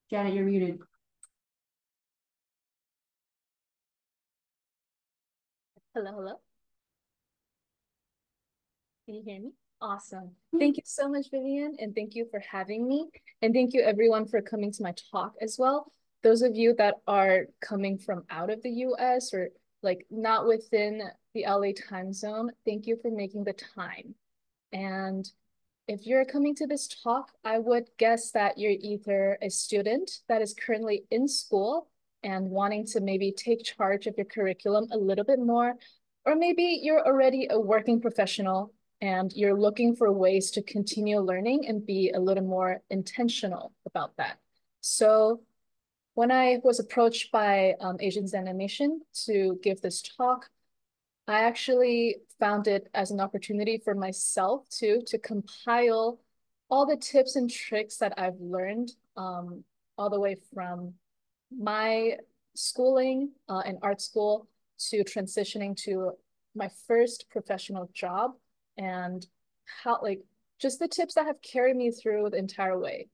Janet, you're muted. Hello, hello. Can you hear me? Awesome. Thank you so much, Vivian, and thank you for having me. And thank you everyone for coming to my talk as well. Those of you that are coming from out of the US or like not within the LA time zone, thank you for making the time. And if you're coming to this talk, I would guess that you're either a student that is currently in school and wanting to maybe take charge of your curriculum a little bit more, or maybe you're already a working professional and you're looking for ways to continue learning and be a little more intentional about that. So when I was approached by Asians Animation to give this talk, I actually found it as an opportunity for myself too to compile all the tips and tricks that I've learned all the way from my schooling in art school to transitioning to my first professional job and how like just the tips that have carried me through the entire way.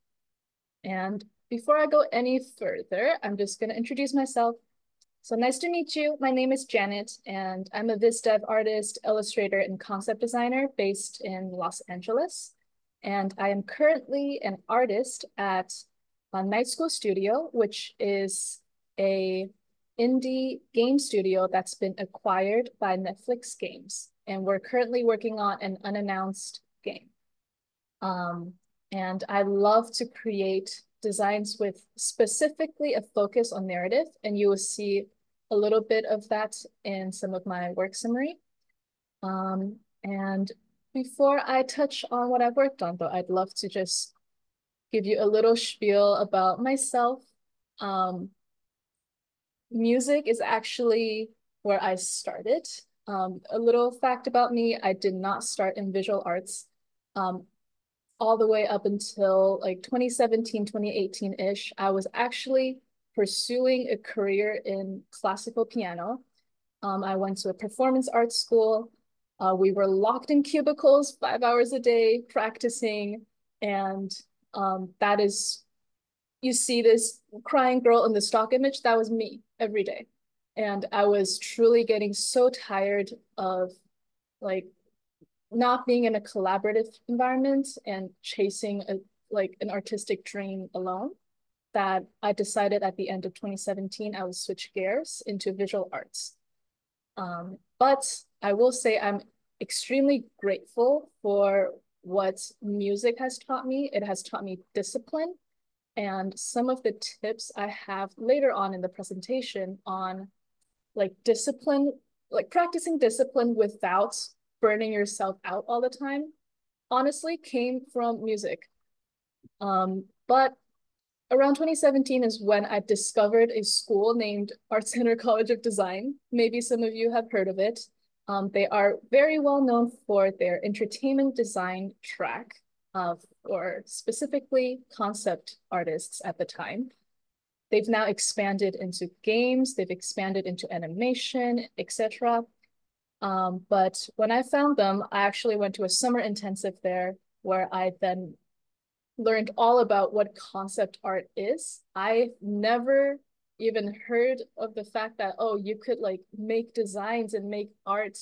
And before I go any further, I'm just going to introduce myself. So nice to meet you. My name is Janet, and I'm a Viz Dev artist, illustrator, and concept designer based in Los Angeles. And I am currently an artist at Night School Studio, which is a indie game studio that's been acquired by Netflix Games. And we're currently working on an unannounced game. Um, and I love to create designs with specifically a focus on narrative, and you will see a little bit of that in some of my work summary. And before I touch on what I've worked on, though, I'd love to just give you a little spiel about myself. Um, Music is actually where I started. A little fact about me, I did not start in visual arts. Um, all the way up until like 2017, 2018-ish, I was actually pursuing a career in classical piano. I went to a performance arts school. We were locked in cubicles 5 hours a day practicing. And that is, you see this crying girl in the stock image, that was me every day. And I was truly getting so tired of like not being in a collaborative environment and chasing an artistic dream alone that I decided at the end of 2017 I would switch gears into visual arts. But I will say I'm extremely grateful for what music has taught me. It has taught me discipline, and some of the tips I have later on in the presentation on like discipline, like practicing discipline without burning yourself out all the time, honestly came from music. But around 2017 is when I discovered a school named Art Center College of Design. Maybe some of you have heard of it. They are very well known for their entertainment design track, or specifically concept artists at the time. They've now expanded into games, they've expanded into animation, etc. But when I found them, I actually went to a summer intensive there where I then learned all about what concept art is. I never even heard of the fact that, oh, you could like make designs and make art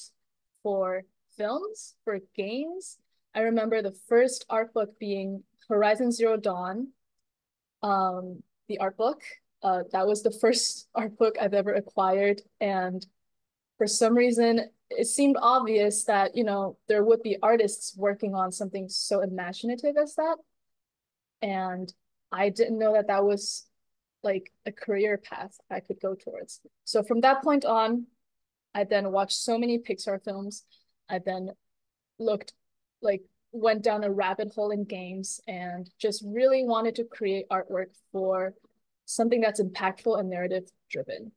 for films, for games. I remember the first art book being Horizon Zero Dawn, the art book. That was the first art book I've ever acquired. And for some reason, it seemed obvious that, you know, there would be artists working on something so imaginative as that. And I didn't know that that was like a career path I could go towards. So from that point on, I then watched so many Pixar films. I then looked like went down a rabbit hole in games and just really wanted to create artwork for something that's impactful and narrative driven.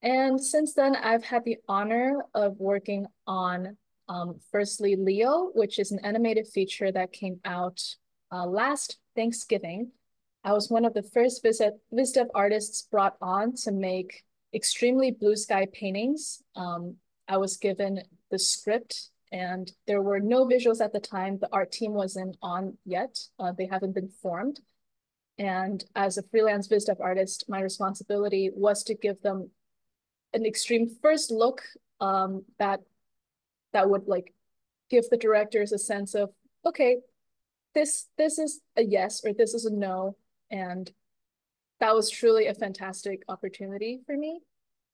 And since then, I've had the honor of working on firstly Leo, which is an animated feature that came out last Thanksgiving. I was one of the first VizDev artists brought on to make extremely blue sky paintings. I was given the script and there were no visuals at the time. The art team wasn't on yet. They haven't been formed. And as a freelance biz dev artist, my responsibility was to give them an extreme first look that would like give the directors a sense of, okay, this is a yes or this is a no. And that was truly a fantastic opportunity for me.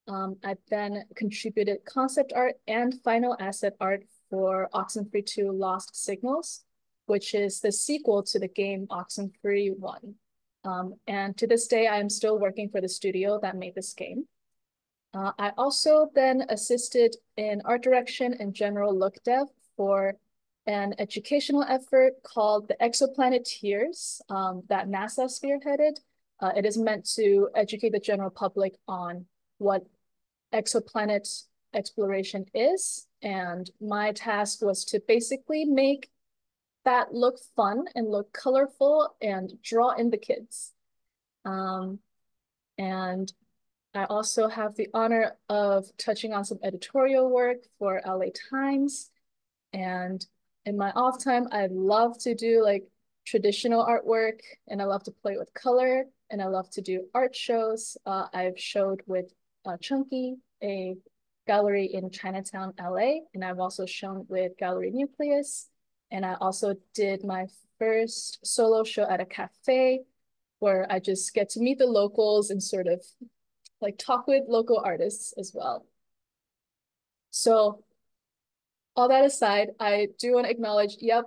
I then contributed concept art and final asset art for Oxenfree 2 Lost Signals, which is the sequel to the game Oxenfree 1. And to this day, I am still working for the studio that made this game. I also then assisted in art direction and general look dev for an educational effort called the Exoplaneteers that NASA spearheaded. It is meant to educate the general public on what exoplanet exploration is. And my task was to basically make that look fun and look colorful and draw in the kids. And I also have the honor of touching on some editorial work for LA Times. And in my off time, I love to do like traditional artwork and I love to play with color and I love to do art shows. I've showed with Chunky, a gallery in Chinatown, LA, and I've also shown with Gallery Nucleus. And I also did my first solo show at a cafe where I just get to meet the locals and sort of like talk with local artists as well. So all that aside, I do want to acknowledge, yep,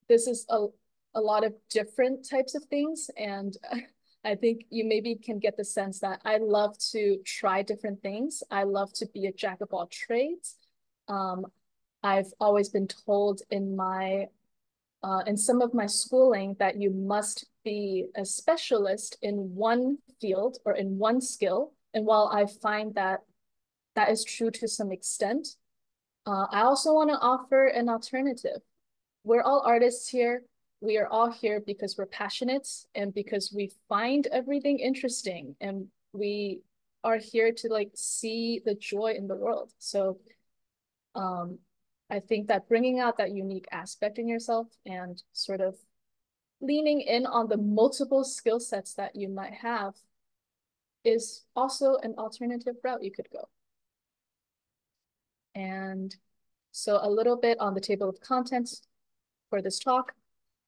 this is a lot of different types of things. And I think you maybe can get the sense that I love to try different things. I love to be a jack of all trades. I've always been told in some of my schooling that you must be a specialist in one field or in one skill. And while I find that that is true to some extent, I also want to offer an alternative. We're all artists here. We are all here because we're passionate and because we find everything interesting and we are here to like see the joy in the world. So I think that bringing out that unique aspect in yourself and sort of leaning in on the multiple skill sets that you might have is also an alternative route you could go. And so a little bit on the table of contents for this talk.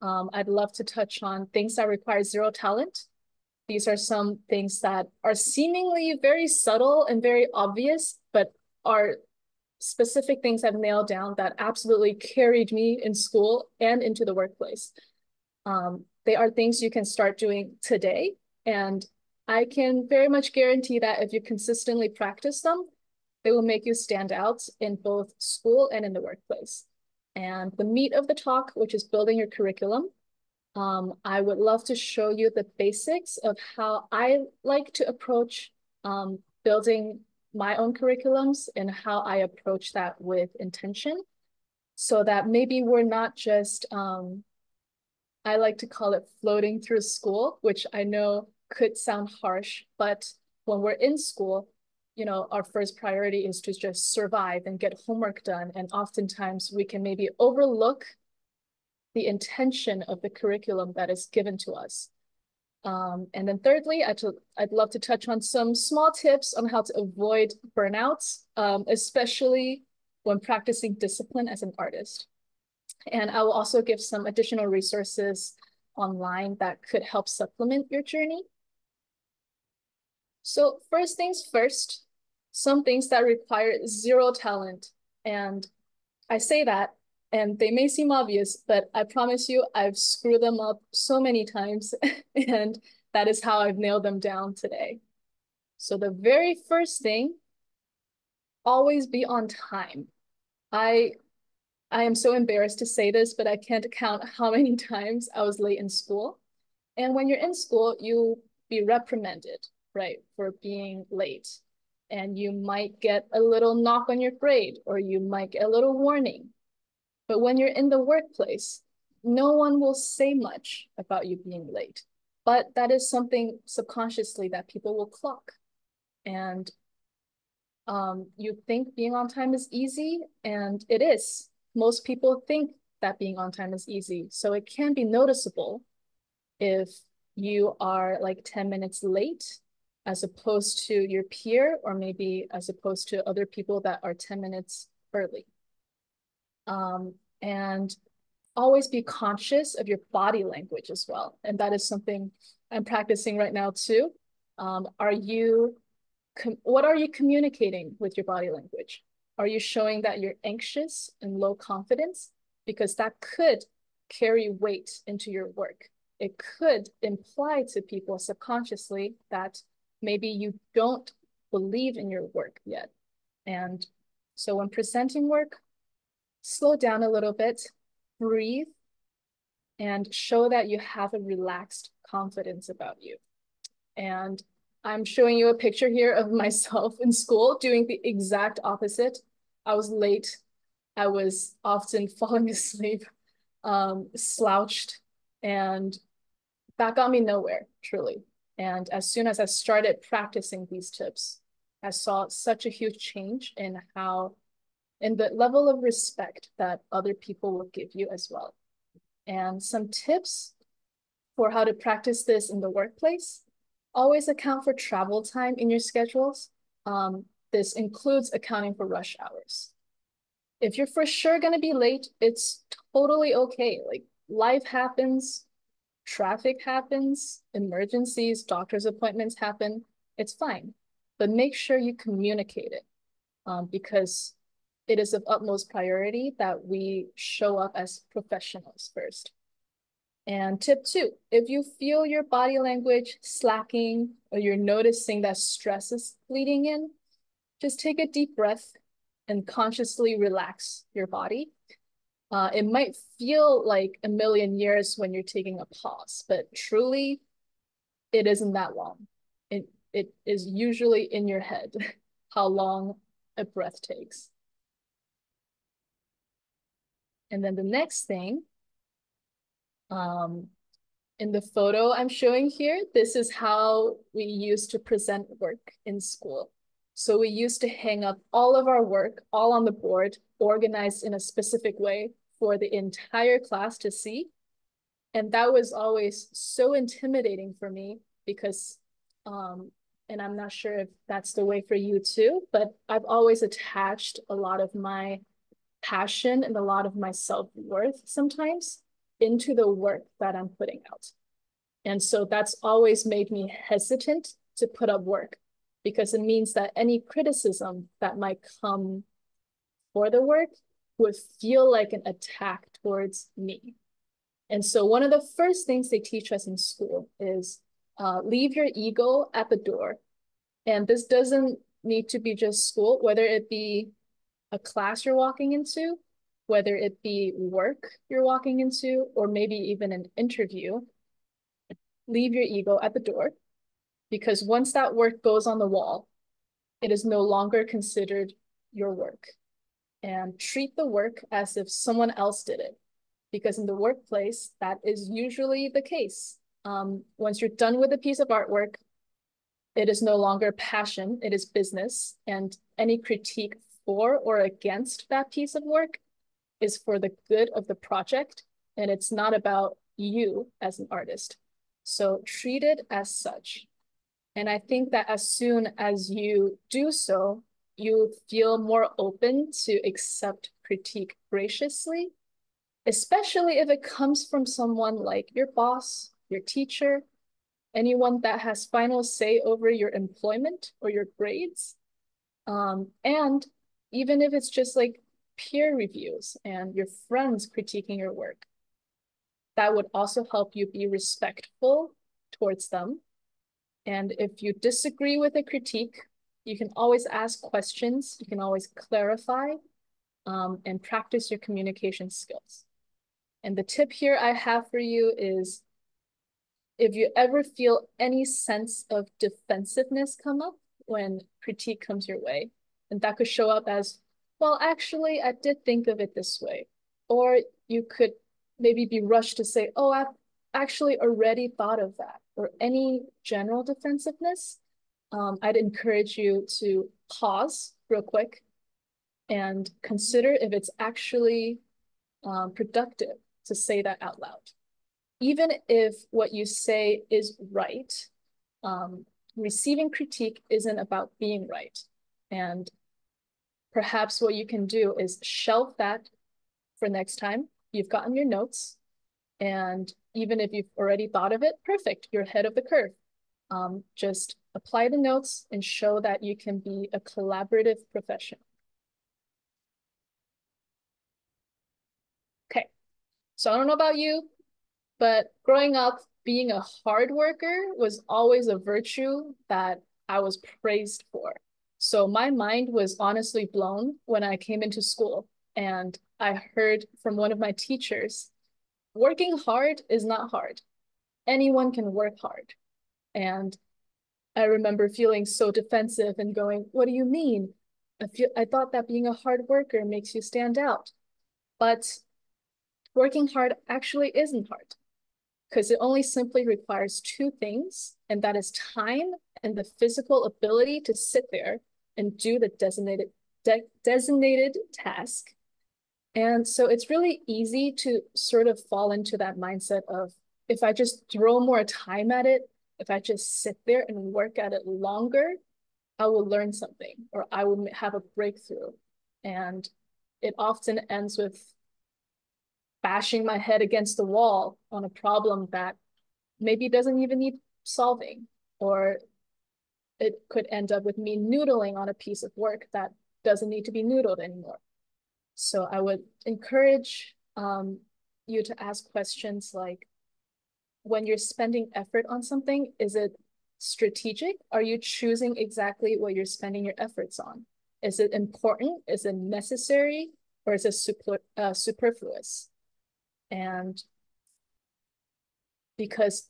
I'd love to touch on things that require zero talent. These are some things that are seemingly very subtle and very obvious, but are specific things I've nailed down that absolutely carried me in school and into the workplace. They are things you can start doing today. And I can very much guarantee that if you consistently practice them, they will make you stand out in both school and in the workplace. And the meat of the talk, which is building your curriculum, I would love to show you the basics of how I like to approach building my own curriculums and how I approach that with intention so that maybe we're not just, I like to call it floating through school, which I know could sound harsh, but when we're in school, you know, our first priority is to just survive and get homework done. And oftentimes we can maybe overlook the intention of the curriculum that is given to us. And then thirdly, I'd love to touch on some small tips on how to avoid burnouts, especially when practicing discipline as an artist. And I will also give some additional resources online that could help supplement your journey. So first things first, some things that require zero talent. And I say that, and they may seem obvious, but I promise you, I've screwed them up so many times, and that is how I've nailed them down today. So the very first thing, always be on time. I am so embarrassed to say this, but I can't count how many times I was late in school. And when you're in school, you'll be reprimanded, right, for being late. And you might get a little knock on your grade, or you might get a little warning. But when you're in the workplace, no one will say much about you being late. But that is something subconsciously that people will clock. And you think being on time is easy, and it is. Most people think that being on time is easy. So it can be noticeable if you are like 10 minutes late as opposed to your peer, or maybe as opposed to other people that are 10 minutes early. And always be conscious of your body language as well. And that is something I'm practicing right now too. What are you communicating with your body language? Are you showing that you're anxious and low confidence? Because that could carry weight into your work. It could imply to people subconsciously that maybe you don't believe in your work yet. And so when presenting work, slow down a little bit, breathe, and show that you have a relaxed confidence about you. And I'm showing you a picture here of myself in school doing the exact opposite. I was late. I was often falling asleep, slouched, and that got me nowhere, truly. And as soon as I started practicing these tips, I saw such a huge change in the level of respect that other people will give you as well. And some tips for how to practice this in the workplace: always account for travel time in your schedules. This includes accounting for rush hours. If you're for sure going to be late, it's totally okay. Like, life happens, traffic happens, emergencies, doctor's appointments happen. It's fine. But make sure you communicate it, because it is of utmost priority that we show up as professionals first. And tip 2, if you feel your body language slacking or you're noticing that stress is bleeding in, just take a deep breath and consciously relax your body. It might feel like a million years when you're taking a pause, but truly, it isn't that long. It is usually in your head how long a breath takes. And then the next thing, in the photo I'm showing here, this is how we used to present work in school. So we used to hang up all of our work all on the board, organized in a specific way for the entire class to see. And that was always so intimidating for me because, and I'm not sure if that's the way for you too, but I've always attached a lot of my passion and a lot of my self-worth sometimes into the work that I'm putting out. And so that's always made me hesitant to put up work, because it means that any criticism that might come for the work would feel like an attack towards me. And so one of the first things they teach us in school is leave your ego at the door. And this doesn't need to be just school, whether it be a class you're walking into, whether it be work you're walking into, or maybe even an interview. Leave your ego at the door, because once that work goes on the wall, it is no longer considered your work. And treat the work as if someone else did it, because in the workplace, that is usually the case. Once you're done with a piece of artwork, it is no longer passion, it is business. And any critique for or against that piece of work is for the good of the project, and it's not about you as an artist. So treat it as such. And I think that as soon as you do so, you feel more open to accept critique graciously, especially if it comes from someone like your boss, your teacher, anyone that has final say over your employment or your grades. And even if it's just like peer reviews and your friends critiquing your work, that would also help you be respectful towards them. And if you disagree with a critique, you can always ask questions, you can always clarify, and practice your communication skills. And the tip here I have for you is, if you ever feel any sense of defensiveness come up when critique comes your way, and that could show up as, well, actually, I did think of it this way. Or you could maybe be rushed to say, oh, I've actually already thought of that. Or any general defensiveness, I'd encourage you to pause real quick and consider if it's actually productive to say that out loud. even if what you say is right, receiving critique isn't about being right. And perhaps what you can do is shelve that for next time. You've gotten your notes, and even if you've already thought of it, perfect, you're ahead of the curve. Just apply the notes and show that you can be a collaborative professional. Okay, so I don't know about you, but growing up, being a hard worker was always a virtue that I was praised for. So my mind was honestly blown when I came into school and I heard from one of my teachers, working hard is not hard. Anyone can work hard. And I remember feeling so defensive and going, what do you mean? I thought that being a hard worker makes you stand out. But working hard actually isn't hard because it only simply requires two things, and that is time and the physical ability to sit there and do the designated task. And so it's really easy to sort of fall into that mindset of if I just throw more time at it, if I just sit there and work at it longer, I will learn something or I will have a breakthrough. And it often ends with bashing my head against the wall on a problem that maybe doesn't even need solving, or it could end up with me noodling on a piece of work that doesn't need to be noodled anymore. So I would encourage you to ask questions like, when you're spending effort on something, is it strategic? Are you choosing exactly what you're spending your efforts on? Is it important? Is it necessary? Or is it superfluous? And because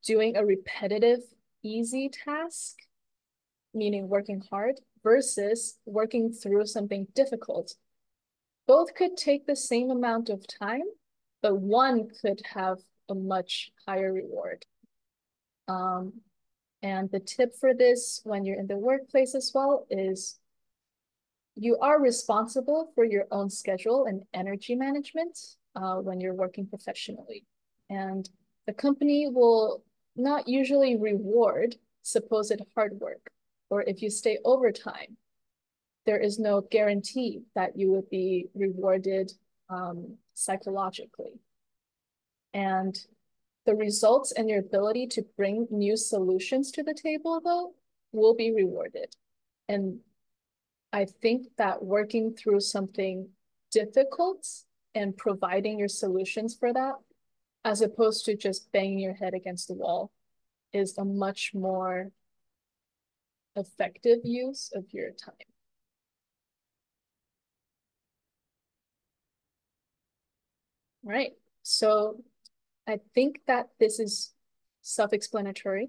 doing a repetitive, easy task, meaning working hard, versus working through something difficult, both could take the same amount of time, but one could have a much higher reward. Um, and the tip for this when you're in the workplace as well is you are responsible for your own schedule and energy management when you're working professionally. And the company will not usually reward supposed hard work, or if you stay overtime, there is no guarantee that you would be rewarded psychologically. And the results and your ability to bring new solutions to the table, though, will be rewarded. And I think that working through something difficult and providing your solutions for that, as opposed to just banging your head against the wall, is a much more effective use of your time. Right. So I think that this is self-explanatory.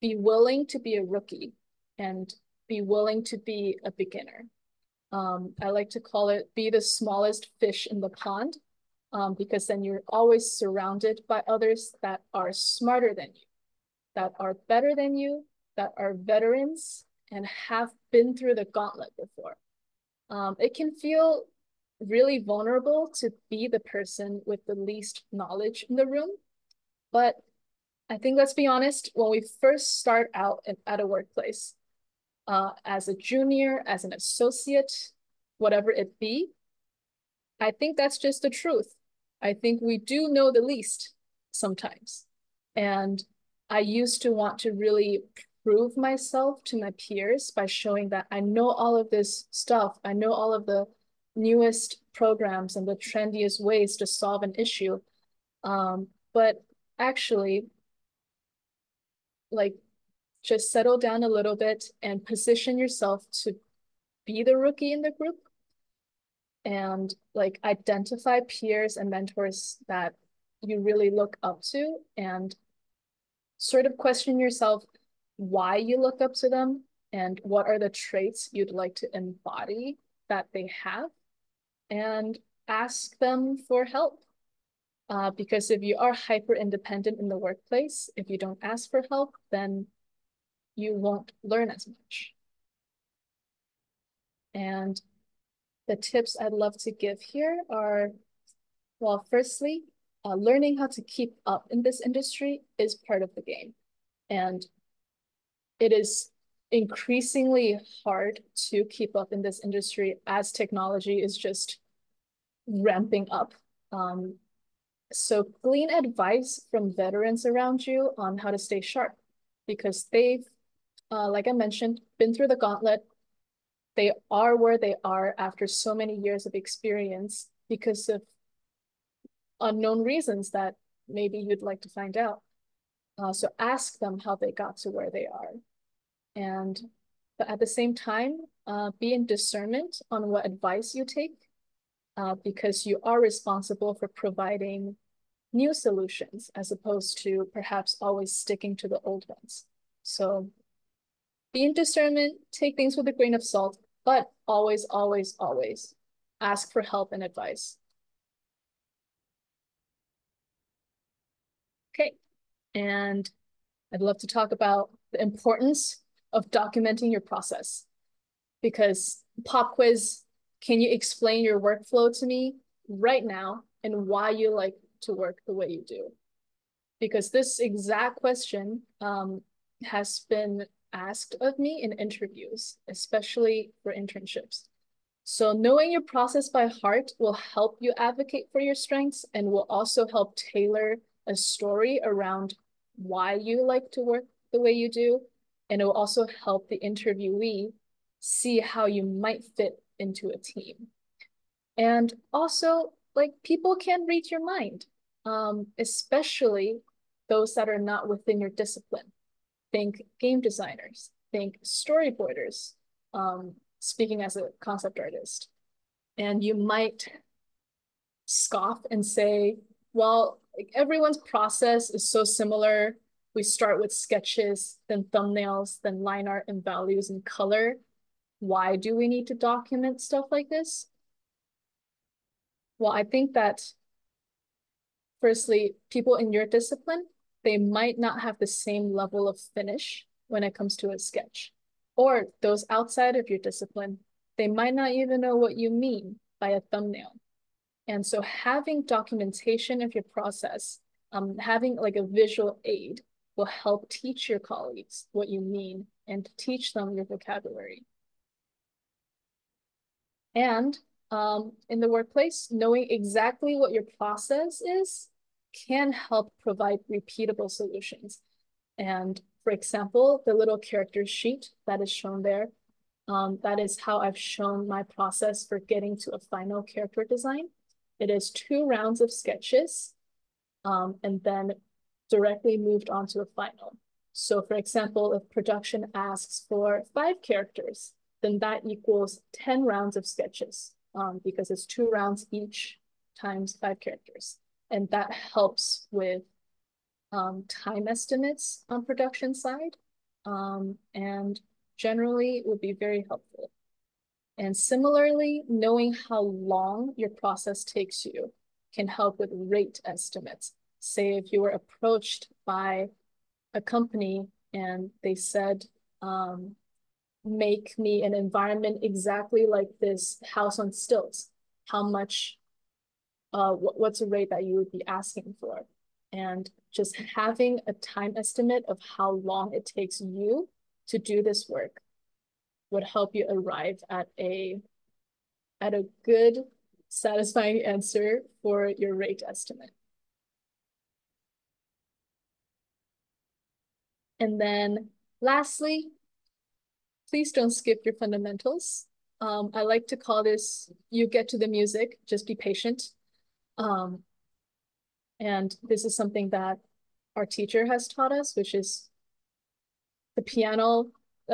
Be willing to be a rookie and be willing to be a beginner. I like to call it be the smallest fish in the pond, because then you're always surrounded by others that are smarter than you, that are better than you, that are veterans and have been through the gauntlet before. It can feel really vulnerable to be the person with the least knowledge in the room, but I think let's be honest, when we first start out at a workplace, as a junior, as an associate, whatever it be, I think that's just the truth. I think we do know the least sometimes. And I used to want to really prove myself to my peers by showing that I know all of this stuff. I know all of the newest programs and the trendiest ways to solve an issue. But actually, like, just settle down a little bit and position yourself to be the rookie in the group and like identify peers and mentors that you really look up to and sort of question yourself why you look up to them and what are the traits you'd like to embody that they have, and ask them for help. Because if you are hyper independent in the workplace, if you don't ask for help, then you won't learn as much. And the tips I'd love to give here are, well, firstly, learning how to keep up in this industry is part of the game. And it is increasingly hard to keep up in this industry as technology is just ramping up. So glean advice from veterans around you on how to stay sharp because they've, like I mentioned, been through the gauntlet. They are where they are after so many years of experience because of unknown reasons that maybe you'd like to find out. So ask them how they got to where they are. And but at the same time, be in discernment on what advice you take because you are responsible for providing new solutions as opposed to perhaps always sticking to the old ones. So be in discernment, take things with a grain of salt, but always, always, always ask for help and advice. Okay, and I'd love to talk about the importance of documenting your process because pop quiz, can you explain your workflow to me right now and why you like to work the way you do? Because this exact question has been asked of me in interviews, especially for internships. So knowing your process by heart will help you advocate for your strengths and will also help tailor a story around why you like to work the way you do. And it will also help the interviewee see how you might fit into a team. And also, like, people can read your mind, especially those that are not within your discipline. Think game designers, think storyboarders, speaking as a concept artist. And you might scoff and say, well, like, everyone's process is so similar. We start with sketches, then thumbnails, then line art and values and color. Why do we need to document stuff like this? Well, I think that firstly, people in your discipline, they might not have the same level of finish when it comes to a sketch. Or those outside of your discipline, they might not even know what you mean by a thumbnail. And so having documentation of your process, having like a visual aid will help teach your colleagues what you mean and teach them your vocabulary. And in the workplace, knowing exactly what your process is can help provide repeatable solutions. And for example, the little character sheet that is shown there, that is how I've shown my process for getting to a final character design. It is 2 rounds of sketches, and then directly moved on to a final. So for example, if production asks for 5 characters, then that equals 10 rounds of sketches because it's 2 rounds each times 5 characters. And that helps with time estimates on production side and generally would be very helpful. And similarly, knowing how long your process takes you can help with rate estimates. Say if you were approached by a company and they said, make me an environment exactly like this house on stilts, how much, what's a rate that you would be asking for? And just having a time estimate of how long it takes you to do this work would help you arrive at a good, satisfying answer for your rate estimate. And then lastly, please don't skip your fundamentals. I like to call this, you get to the music, just be patient. And this is something that our teacher has taught us, which is the piano.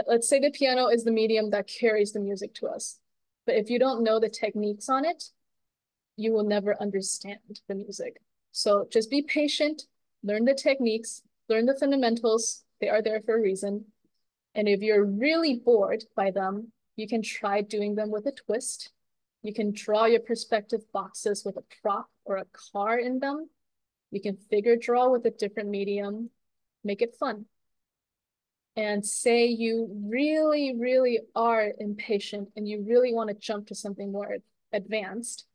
Let's say the piano is the medium that carries the music to us. But if you don't know the techniques on it, you will never understand the music. So just be patient, learn the techniques, learn the fundamentals. They are there for a reason. And if you're really bored by them, you can try doing them with a twist. You can draw your perspective boxes with a prop or a car in them. You can figure draw with a different medium, make it fun. And say you really, really are impatient and you really want to jump to something more advanced,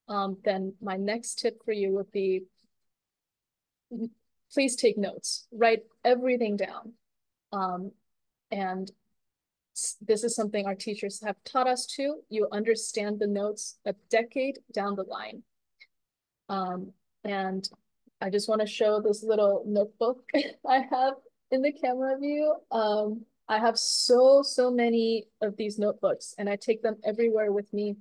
then my next tip for you would be please take notes, write everything down. And this is something our teachers have taught us too. You understand the notes a decade down the line. And I just want to show this little notebook I have in the camera view. I have so many of these notebooks, and I take them everywhere with me.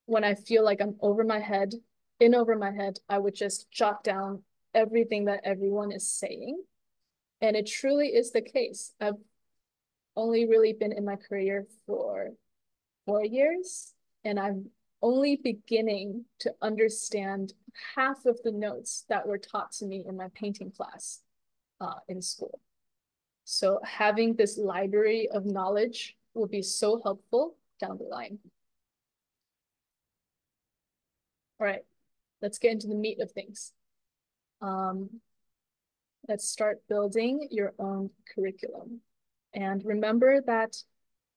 When I feel like I'm over my head, I would just jot down everything that everyone is saying. And it truly is the case. I've only really been in my career for 4 years, and I'm only beginning to understand half of the notes that were taught to me in my painting class in school. So having this library of knowledge will be so helpful down the line. All right, let's get into the meat of things. Let's start building your own curriculum. And remember that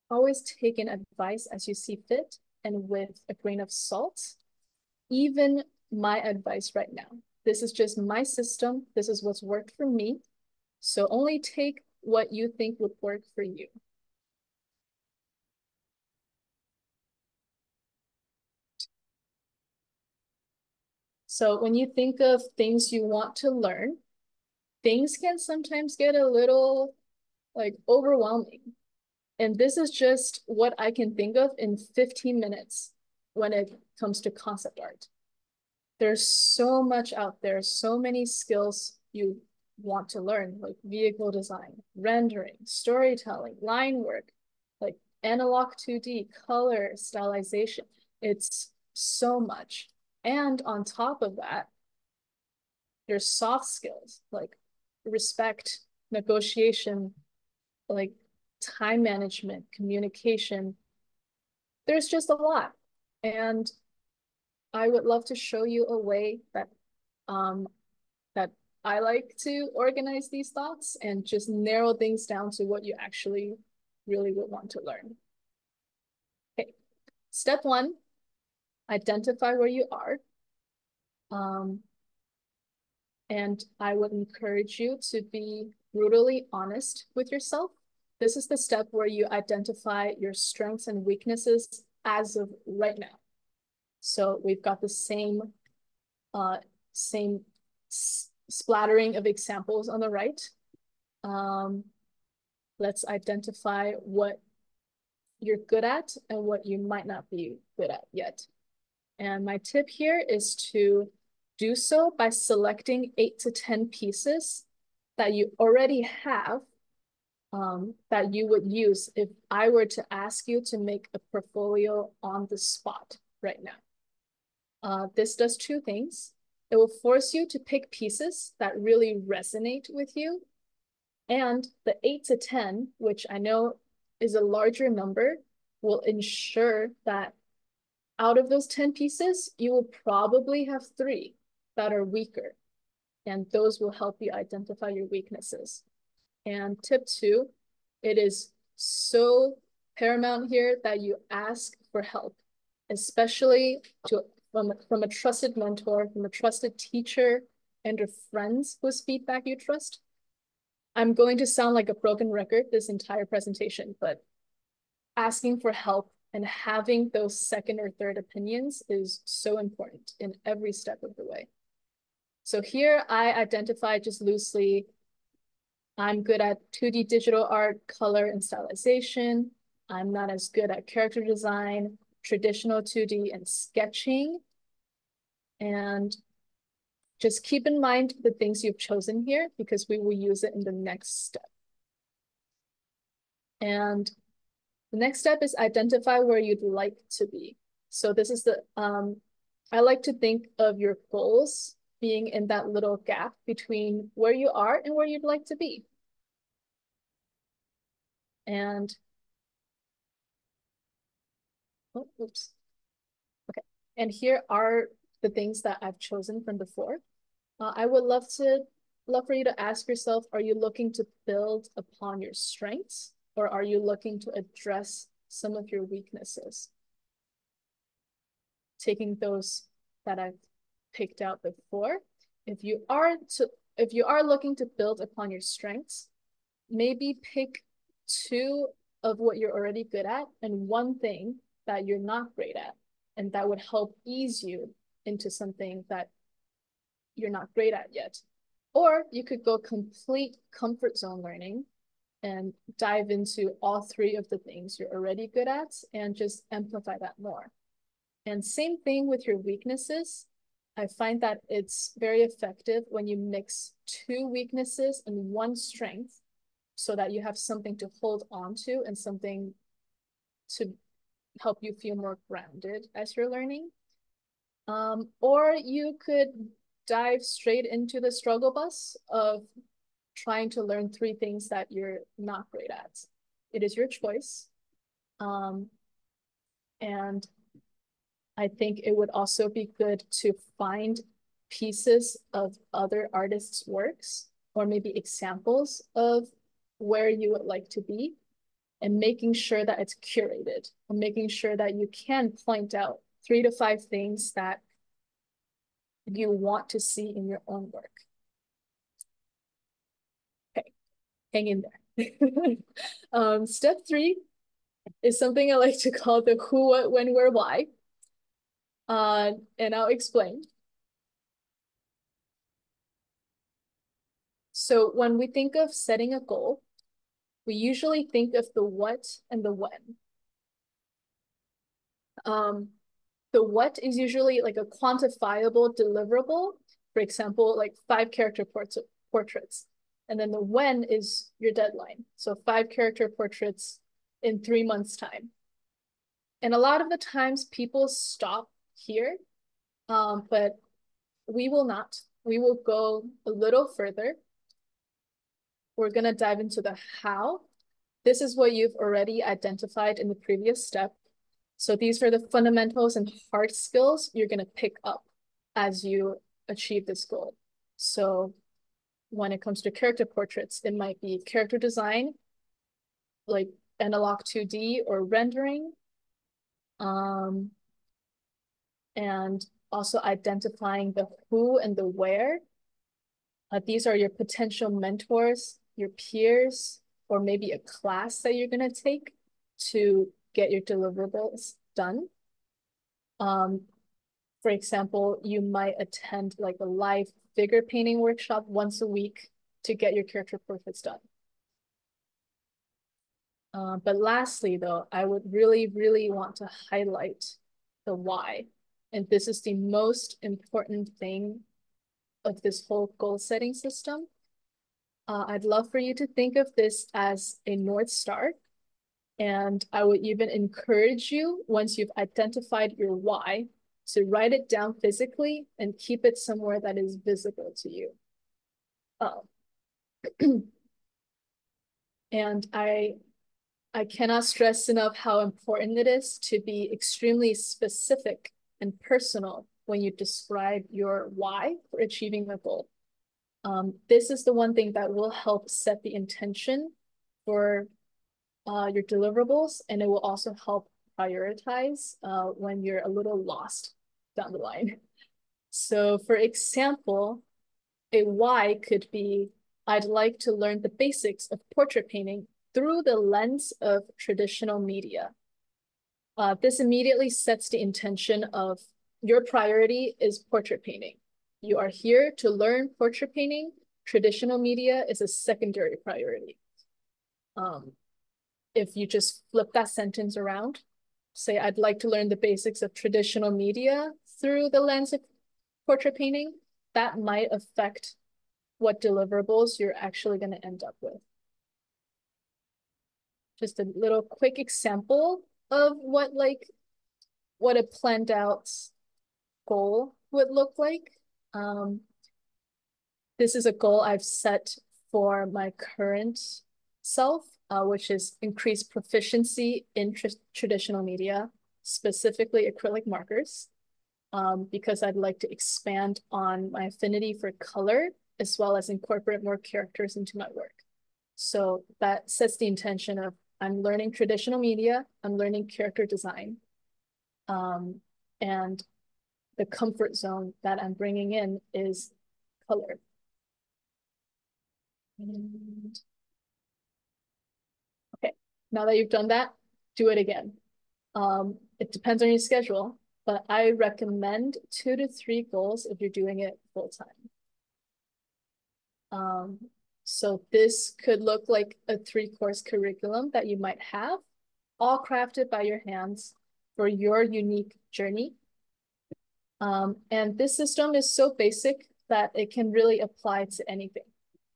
always take in advice as you see fit and with a grain of salt. Even my advice right now. This is just my system. This is what's worked for me. So only take what you think would work for you. So when you think of things you want to learn, things can sometimes get a little like overwhelming. And this is just what I can think of in 15 minutes when it comes to concept art. There's so much out there, so many skills you want to learn, like vehicle design, rendering, storytelling, line work, like analog 2D, color, stylization. It's so much. And on top of that, there's soft skills like respect, negotiation, like time management, communication. There's just a lot. And I would love to show you a way that that I like to organize these thoughts and just narrow things down to what you actually really would want to learn. Okay, step one, identify where you are. And I would encourage you to be brutally honest with yourself. This is the step where you identify your strengths and weaknesses as of right now. So we've got the same splattering of examples on the right. Let's identify what you're good at and what you might not be good at yet. And my tip here is to do so by selecting 8 to 10 pieces that you already have that you would use if I were to ask you to make a portfolio on the spot right now. This does two things. It will force you to pick pieces that really resonate with you. And the 8 to 10, which I know is a larger number, will ensure that out of those 10 pieces, you will probably have 3 that are weaker. And those will help you identify your weaknesses. And tip 2, it is so paramount here that you ask for help, especially from a trusted mentor, from a trusted teacher, and your friends whose feedback you trust. I'm going to sound like a broken record this entire presentation, but asking for help and having those second or third opinions is so important in every step of the way. So here I identify just loosely, I'm good at 2D digital art, color, and stylization. I'm not as good at character design, traditional 2D, and sketching. And just keep in mind the things you've chosen here because we will use it in the next step. And the next step is identify where you'd like to be. So this is I like to think of your goals being in that little gap between where you are and where you'd like to be. And, oh, oops. Okay, and here are the things that I've chosen from before. I would love for you to ask yourself, are you looking to build upon your strengths or are you looking to address some of your weaknesses? Taking those that I've picked out before, if you are if you are looking to build upon your strengths, maybe pick two of what you're already good at and one thing that you're not great at. And that would help ease you into something that you're not great at yet. Or you could go complete comfort zone learning and dive into all three of the things you're already good at and just amplify that more. And same thing with your weaknesses. I find that it's very effective when you mix two weaknesses and one strength so that you have something to hold on to and something to help you feel more grounded as you're learning. Or you could dive straight into the struggle bus of trying to learn three things that you're not great at. It is your choice. And I think it would also be good to find pieces of other artists' works or maybe examples of where you would like to be and making sure that it's curated and making sure that you can point out 3 to 5 things that you want to see in your own work. Okay, hang in there. Step 3 is something I like to call the who, what, when, where, why. And I'll explain. So when we think of setting a goal, we usually think of the what and the when. The what is usually like a quantifiable deliverable, for example, like 5 character portraits. And then the when is your deadline. So 5 character portraits in 3 months' time. And a lot of the times people stop here, but we will not. We will go a little further. We're going to dive into the how. This is what you've already identified in the previous step. So these are the fundamentals and hard skills you're going to pick up as you achieve this goal. So when it comes to character portraits, it might be character design, like analog 2D or rendering, and also identifying the who and the where. These are your potential mentors, your peers, or maybe a class that you're going to take to get your deliverables done. For example, you might attend like a live figure painting workshop once a week to get your character portraits done. But lastly, though, I would really, really want to highlight the why. And this is the most important thing of this whole goal setting system. I'd love for you to think of this as a North Star. And I would even encourage you, once you've identified your why, to write it down physically and keep it somewhere that is visible to you. And I cannot stress enough how important it is to be extremely specific and personal when you describe your why for achieving a goal. This is the one thing that will help set the intention for your deliverables, and it will also help prioritize when you're a little lost down the line. So for example, a why could be, I'd like to learn the basics of portrait painting through the lens of traditional media. This immediately sets the intention of your priority is portrait painting. You are here to learn portrait painting. Traditional media is a secondary priority. If you just flip that sentence around, say, I'd like to learn the basics of traditional media through the lens of portrait painting, that might affect what deliverables you're actually going to end up with. Just a little quick example of what a planned out goal would look like. This is a goal I've set for my current self, which is increase proficiency in traditional media, specifically acrylic markers, because I'd like to expand on my affinity for color, as well as incorporate more characters into my work. So that sets the intention of I'm learning traditional media, I'm learning character design, and the comfort zone that I'm bringing in is color. And okay, now that you've done that, do it again. It depends on your schedule, but I recommend 2 to 3 goals if you're doing it full time. Um, so this could look like a 3-course curriculum that you might have, all crafted by your hands for your unique journey. And this system is so basic that it can really apply to anything.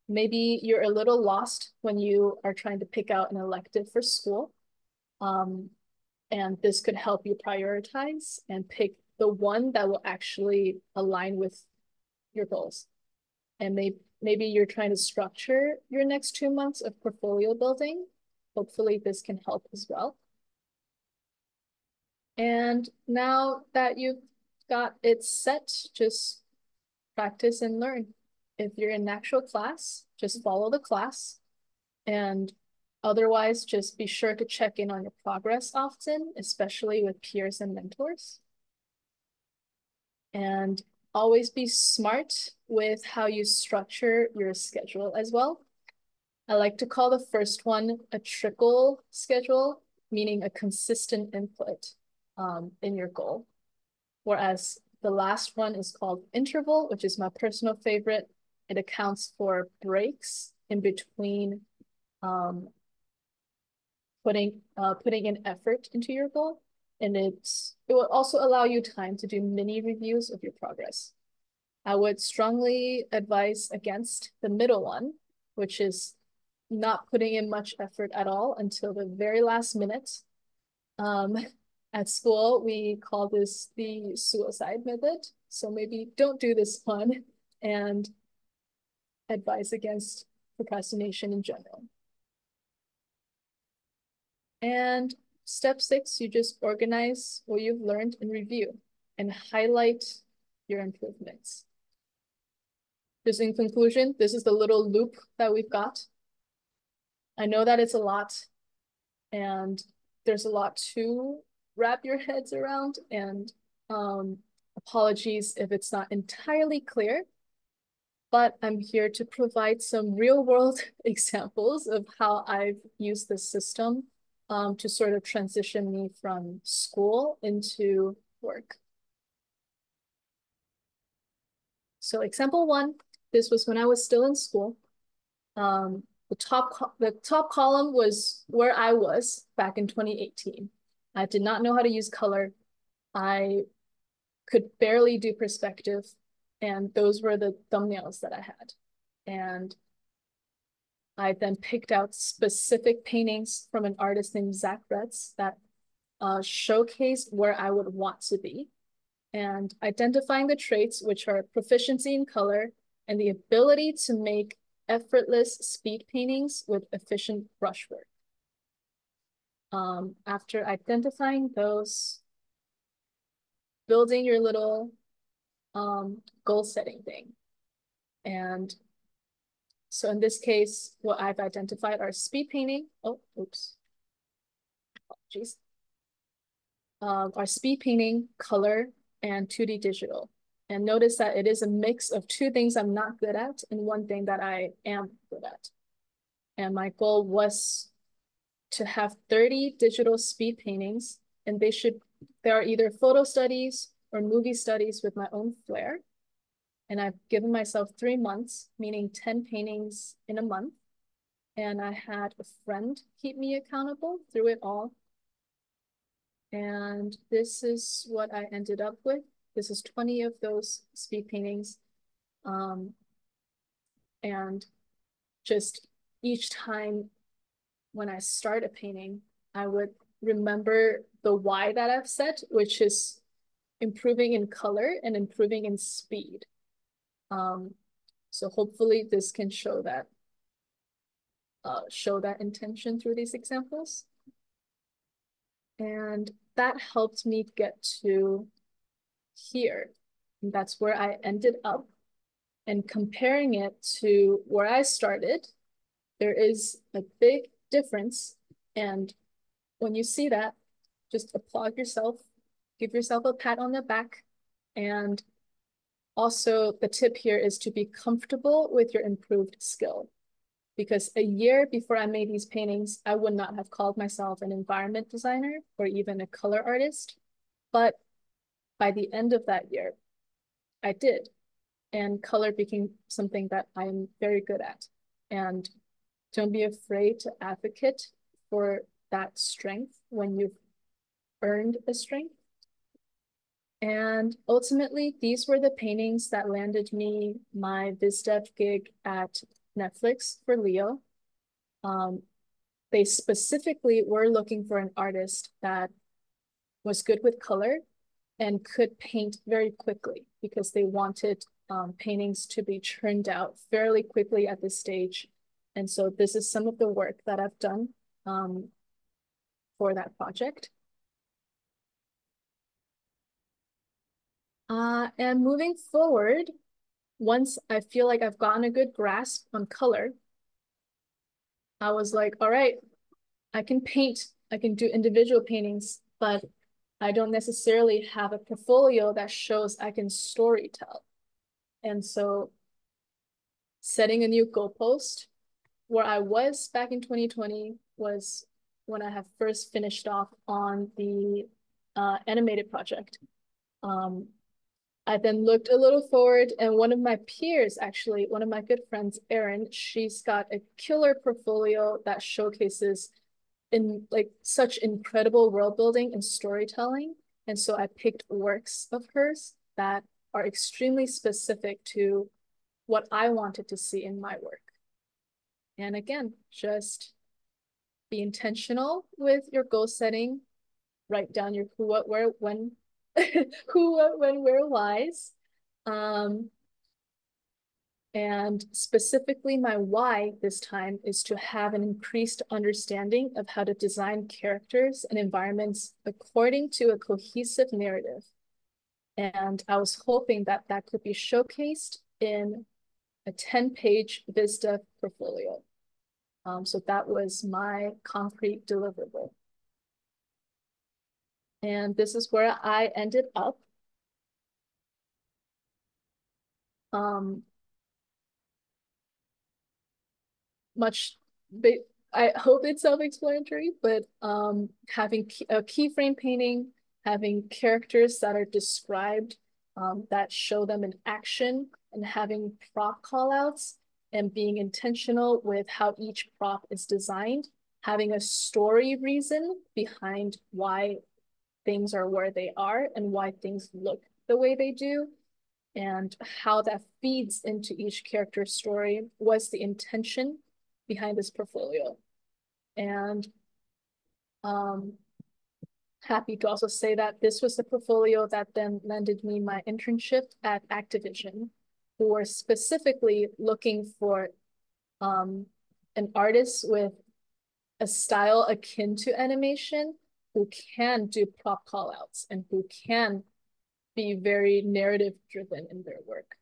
Maybe you're a little lost when you are trying to pick out an elective for school. And this could help you prioritize and pick the one that will actually align with your goals. And maybe you're trying to structure your next 2 months of portfolio building. Hopefully this can help as well. And now that you've got it set, just practice and learn. If you're in actual class, just follow the class. And otherwise, just be sure to check in on your progress often, especially with peers and mentors. And always be smart with how you structure your schedule as well. I like to call the first one a trickle schedule, meaning a consistent input in your goal. Whereas the last one is called interval, which is my personal favorite. It accounts for breaks in between putting in effort into your goal. And it will also allow you time to do mini reviews of your progress. I would strongly advise against the middle one, which is not putting in much effort at all until the very last minute. At school, we call this the suicide method. So maybe don't do this one, and advise against procrastination in general. And step 6, you just organize what you've learned and review and highlight your improvements. Just in conclusion, this is the little loop that we've got. I know that it's a lot and there's a lot to wrap your heads around, and apologies if it's not entirely clear, but I'm here to provide some real world examples of how I've used this system to sort of transition me from school into work. So example 1, this was when I was still in school. The top column was where I was back in 2018. I did not know how to use color. I could barely do perspective, and those were the thumbnails that I had. And I then picked out specific paintings from an artist named Zach Retz that showcased where I would want to be, and identifying the traits, which are proficiency in color and the ability to make effortless speed paintings with efficient brushwork. After identifying those, building your little goal setting thing. And so in this case, what I've identified are speed painting. Oh, oops. Apologies. Are speed painting, color, and 2D digital. And notice that it is a mix of 2 things I'm not good at and 1 thing that I am good at. And my goal was to have 30 digital speed paintings, and they are either photo studies or movie studies with my own flair. And I've given myself 3 months, meaning 10 paintings in a month. And I had a friend keep me accountable through it all. And this is what I ended up with. This is 20 of those speed paintings. And just each time when I start a painting, I would remember the why that I've set, which is improving in color and improving in speed. So hopefully this can show that intention through these examples. And that helped me get to here. And that's where I ended up. And comparing it to where I started, there is a big difference. And when you see that, just applaud yourself, give yourself a pat on the back. And also the tip here is to be comfortable with your improved skill. because a year before I made these paintings, I would not have called myself an environment designer or even a color artist. But by the end of that year, I did. And color became something that I'm very good at. And don't be afraid to advocate for that strength when you've earned a strength. And ultimately, these were the paintings that landed me my VizDev gig at Netflix for Leo. They specifically were looking for an artist that was good with color and could paint very quickly because they wanted paintings to be churned out fairly quickly at this stage. And so this is some of the work that I've done for that project. And moving forward, once I feel like I've gotten a good grasp on color, I was like, all right, I can paint, I can do individual paintings, but I don't necessarily have a portfolio that shows I can story tell. And so setting a new goalpost where I was back in 2020 was when I have first finished off on the animated project. I then looked a little forward, and one of my peers, actually, one of my good friends, Erin, she's got a killer portfolio that showcases in like such incredible world building and storytelling. And so I picked works of hers that are extremely specific to what I wanted to see in my work. And again, just be intentional with your goal setting, write down your who, what, where, when, who, what, when, where, whys. And specifically, my why this time is to have an increased understanding of how to design characters and environments according to a cohesive narrative. And I was hoping that that could be showcased in a 10-page VizDev portfolio. So that was my concrete deliverable. And this is where I ended up. Much, I hope it's self-explanatory, but having a keyframe painting, having characters that are described, that show them in action, and having prop callouts, and being intentional with how each prop is designed, having a story reason behind why things are where they are and why things look the way they do, and how that feeds into each character's story was the intention behind this portfolio. And happy to also say that this was the portfolio that then landed me my internship at Activision, who were specifically looking for an artist with a style akin to animation who can do prop callouts and who can be very narrative driven in their work.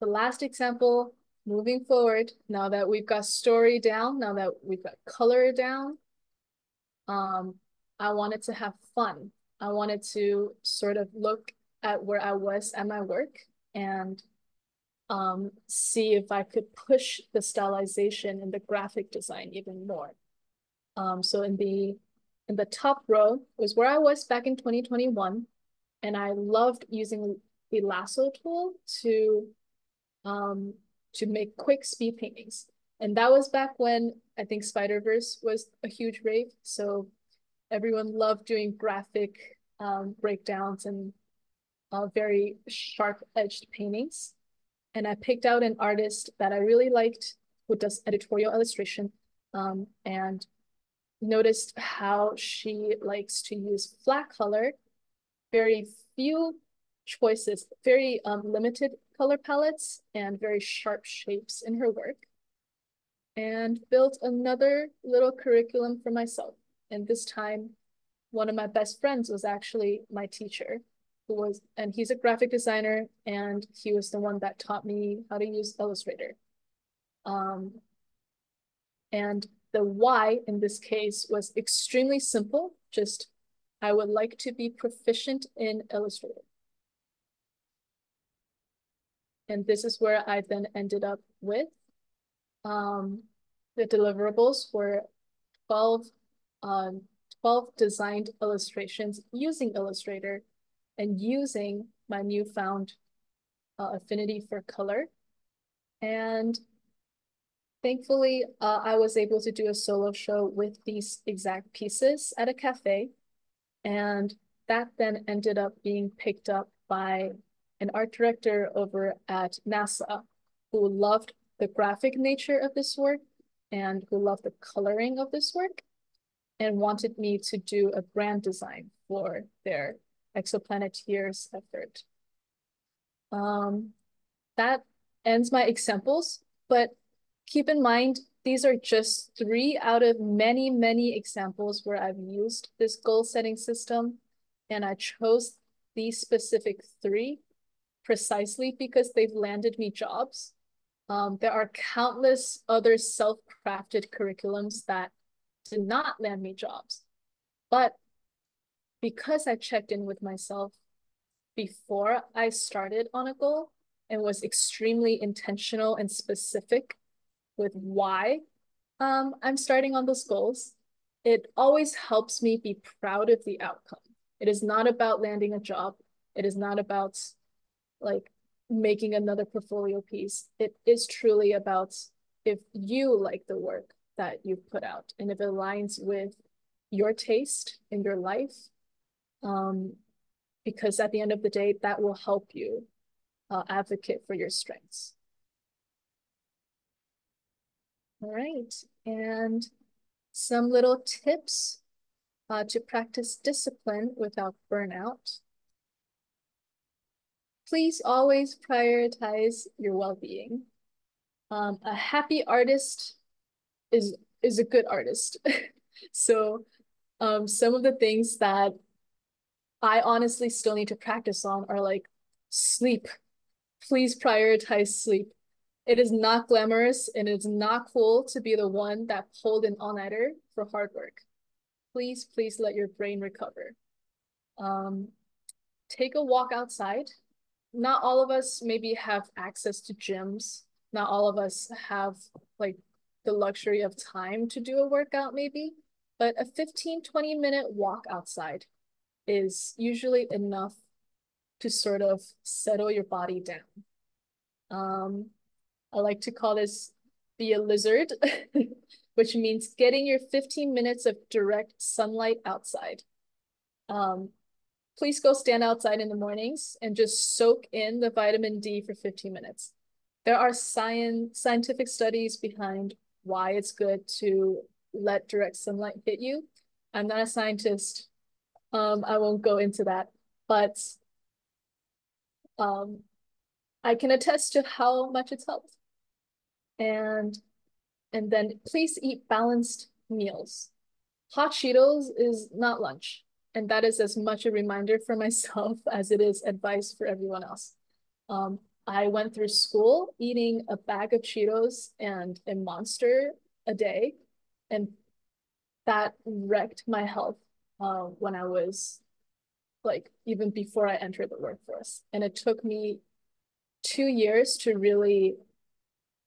The last example, moving forward, now that we've got story down, now that we've got color down, I wanted to have fun. I wanted to sort of look at where I was at my work and see if I could push the stylization and the graphic design even more. So in the top row was where I was back in 2021, and I loved using the lasso tool to make quick speed paintings. And that was back when I think Spider-Verse was a huge rave. So everyone loved doing graphic breakdowns and very sharp-edged paintings. And I picked out an artist that I really liked who does editorial illustration, and noticed how she likes to use flat color, very few choices, very limited color palettes, and very sharp shapes in her work, and built another little curriculum for myself. And this time, one of my best friends was actually my teacher, and he's a graphic designer, and he was the one that taught me how to use Illustrator. And the why in this case was extremely simple, just I would like to be proficient in Illustrator. And this is where I then ended up with. Um, the deliverables were 12, um, 12 designed illustrations using Illustrator and using my newfound affinity for color. And thankfully, I was able to do a solo show with these exact pieces at a cafe. And that then ended up being picked up by an art director over at NASA who loved the graphic nature of this work and who loved the coloring of this work and wanted me to do a brand design for their Exoplaneteers effort. Um, that ends my examples, but keep in mind, these are just 3 out of many, many examples where I've used this goal setting system. And I chose these specific 3 precisely because they've landed me jobs. There are countless other self-crafted curriculums that did not land me jobs. But because I checked in with myself before I started on a goal and was extremely intentional and specific with why I'm starting on those goals, it always helps me be proud of the outcome. It is not about landing a job. It is not about like making another portfolio piece. It is truly about if you like the work that you've put out and if it aligns with your taste in your life, because at the end of the day, that will help you advocate for your strengths. All right, and some little tips to practice discipline without burnout. Please always prioritize your well-being. A happy artist is a good artist. So some of the things that I honestly still need to practice on are like sleep. Please prioritize sleep. It is not glamorous and it's not cool to be the one that pulled an all-nighter for hard work. Please, please let your brain recover. Um, take a walk outside. Not all of us maybe have access to gyms. Not all of us have like the luxury of time to do a workout maybe, but a 15-20 minute walk outside is usually enough to sort of settle your body down. I like to call this be a lizard, which means getting your 15 minutes of direct sunlight outside. Please go stand outside in the mornings and just soak in the vitamin D for 15 minutes. There are scientific studies behind why it's good to let direct sunlight hit you. I'm not a scientist. I won't go into that, but um, I can attest to how much it's helped. And then please eat balanced meals. Hot Cheetos is not lunch. And that is as much a reminder for myself as it is advice for everyone else. I went through school eating a bag of Cheetos and a Monster a day, and that wrecked my health when I was like even before I entered the workforce. And it took me 2 years to really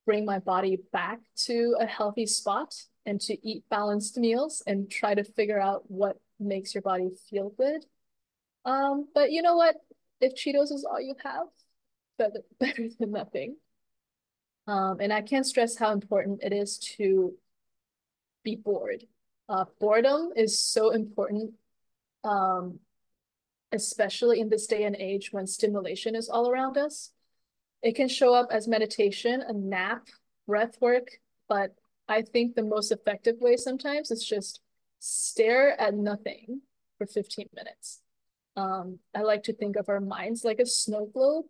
bring my body back to a healthy spot and to eat balanced meals and try to figure out what makes your body feel good. But you know what? If Cheetos is all you have, better than nothing. And I can't stress how important it is to be bored. Boredom is so important, um, especially in this day and age when stimulation is all around us. It can show up as meditation, a nap, breath work, but I think the most effective way sometimes is just stare at nothing for 15 minutes. I like to think of our minds like a snow globe.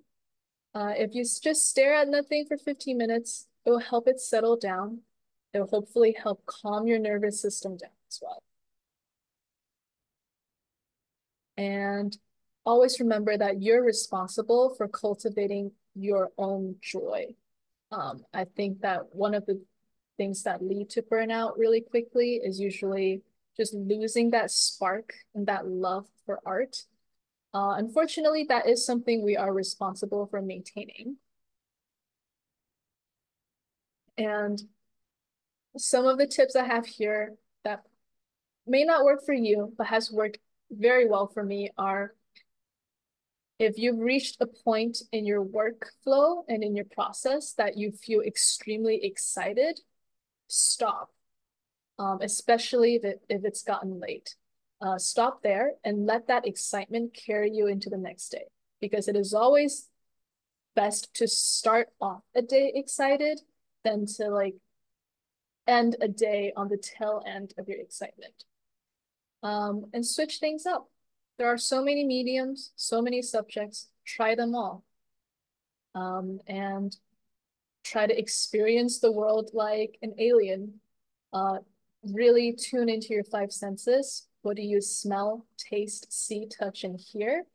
If you just stare at nothing for 15 minutes, it will help it settle down. It will hopefully help calm your nervous system down as well. And always remember that you're responsible for cultivating your own joy. I think that one of the things that lead to burnout really quickly is usually just losing that spark and that love for art. Unfortunately, that is something we are responsible for maintaining. And some of the tips I have here that may not work for you, but has worked very well for me are if you've reached a point in your workflow and in your process that you feel extremely excited, stop, especially if it's gotten late. Stop there and let that excitement carry you into the next day, because it is always best to start off a day excited than to like end a day on the tail end of your excitement. And switch things up. There are so many mediums, so many subjects, try them all. And try to experience the world like an alien. Really tune into your five senses. What do you smell, taste, see, touch, and hear?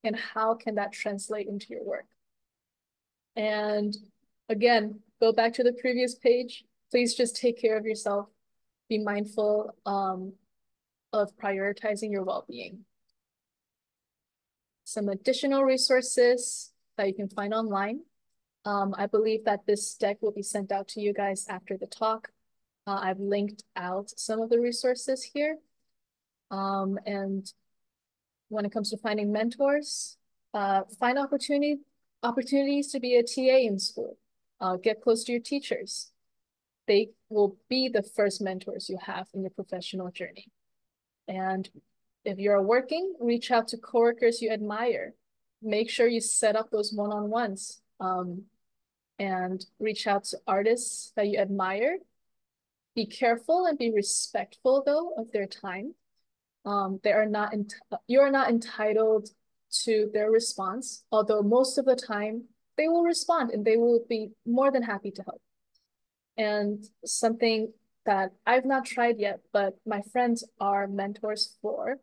And how can that translate into your work? And again, go back to the previous page. Please just take care of yourself. Be mindful of prioritizing your well-being. Some additional resources that you can find online. I believe that this deck will be sent out to you guys after the talk. I've linked out some of the resources here. And when it comes to finding mentors, find opportunities to be a TA in school. Get close to your teachers. They will be the first mentors you have in your professional journey. And if you're working, reach out to coworkers you admire. Make sure you set up those one-on-ones, and reach out to artists that you admire. Be careful and be respectful, though, of their time. You are not entitled to their response, although most of the time they will respond and they will be more than happy to help. And something that I've not tried yet, but my friends are mentors for,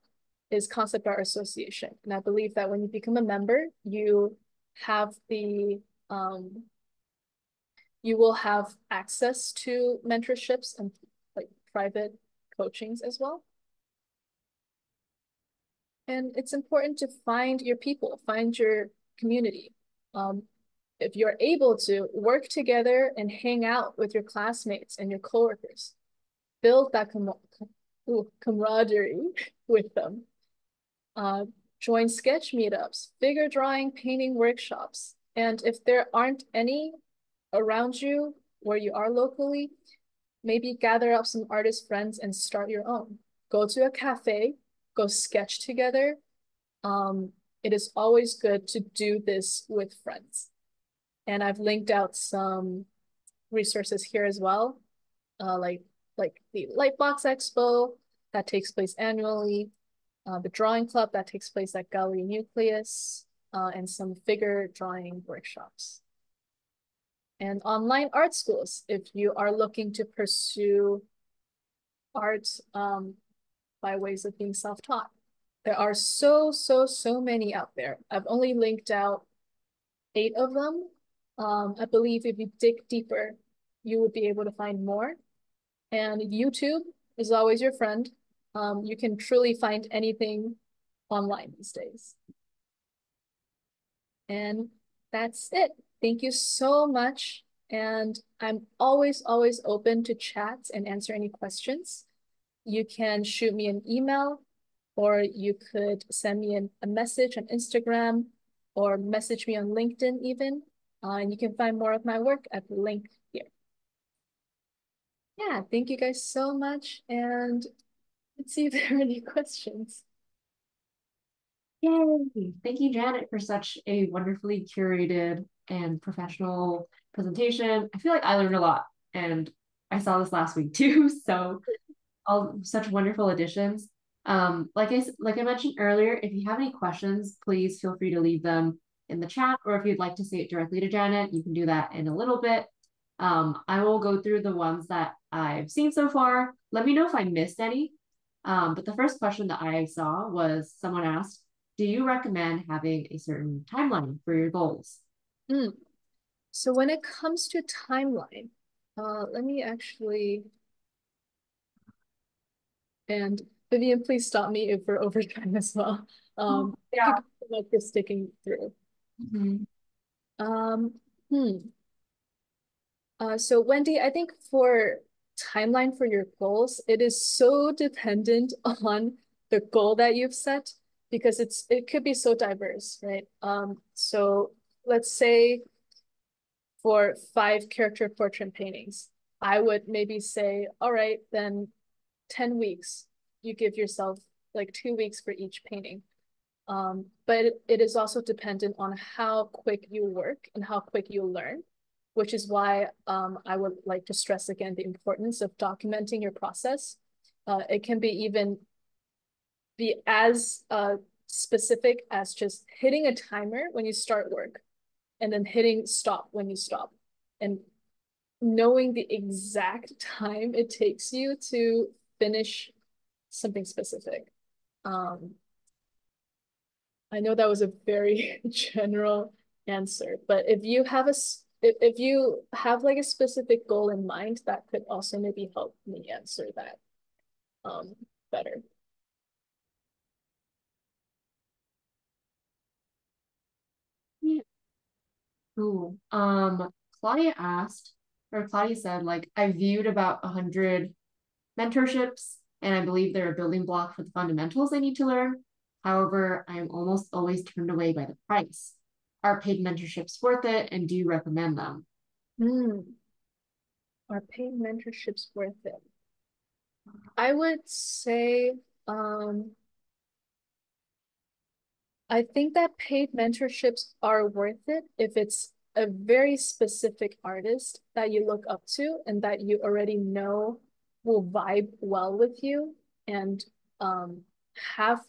is Concept Art Association. And I believe that when you become a member, you have you will have access to mentorships and like private coachings as well. And it's important to find your people, find your community. If you're able to work together and hang out with your classmates and your coworkers, build that camaraderie with them. Join sketch meetups, figure drawing, painting workshops. And if there aren't any around you where you are locally, maybe gather up some artist friends and start your own. Go to a cafe, go sketch together. It is always good to do this with friends. And I've linked out some resources here as well, like the Lightbox Expo that takes place annually, the drawing club that takes place at Gallery Nucleus, and some figure drawing workshops. And online art schools, if you are looking to pursue art by ways of being self-taught. There are so many out there. I've only linked out 8 of them. I believe if you dig deeper, you would be able to find more. And YouTube is always your friend. You can truly find anything online these days. And that's it. Thank you so much. And I'm always open to chat and answer any questions. You can shoot me an email, or you could send me a message on Instagram, or message me on LinkedIn even. And you can find more of my work at the link here. Yeah, thank you guys so much. And let's see if there are any questions. Yay! Thank you, Janet, for such a wonderfully curated and professional presentation. I feel like I learned a lot, and I saw this last week too. So, all such wonderful additions. Like I mentioned earlier, if you have any questions, please feel free to leave them in the chat, or if you'd like to say it directly to Janet, you can do that in a little bit. I will go through the ones that I've seen so far. Let me know if I missed any. But the first question that I saw was someone asked, do you recommend having a certain timeline for your goals? So when it comes to timeline, let me actually, and Vivian, please stop me if we're over time as well. Thank you so much for sticking through. Mm-hmm. Hmm. So Wendy, I think for timeline for your goals, it is so dependent on the goal that you've set because it could be so diverse, right? So let's say for 5 character portrait paintings, I would maybe say, all right, then 10 weeks. You give yourself like 2 weeks for each painting. But it is also dependent on how quick you work and how quick you learn, which is why I would like to stress again the importance of documenting your process. It can be even be as specific as just hitting a timer when you start work and then hitting stop when you stop and knowing the exact time it takes you to finish something specific. Um, I know that was a very general answer, but if you have like a specific goal in mind, that could also maybe help me answer that um better. Yeah. Cool. Claudia asked, or Claudia said, like, I viewed about 100 mentorships, and I believe they're a building block for the fundamentals I need to learn. However, I am almost always turned away by the price. Are paid mentorships worth it, and do you recommend them? Hmm. Are paid mentorships worth it? I would say um I think that paid mentorships are worth it if it's a very specific artist that you look up to and that you already know will vibe well with you and have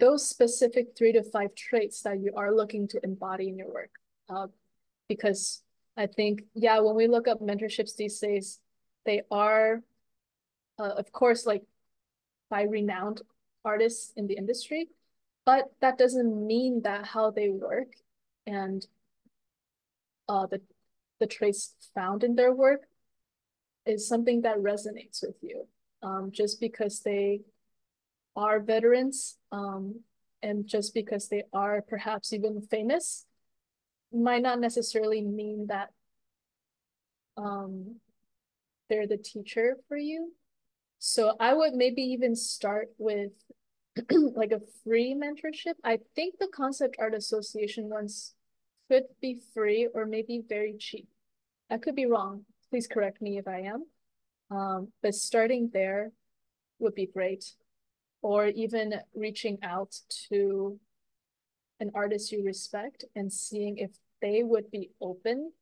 those specific 3 to 5 traits that you are looking to embody in your work. Because I think, yeah, when we look up mentorships these days, they are, of course, like by renowned artists in the industry, but that doesn't mean that how they work and the traits found in their work is something that resonates with you. Just because they are veterans, and just because they are perhaps even famous, might not necessarily mean that um, they're the teacher for you. So I would maybe even start with like a free mentorship. I think the Concept Art Association ones could be free or maybe very cheap. I could be wrong. Please correct me if I am. But starting there would be great. Or even reaching out to an artist you respect and seeing if they would be open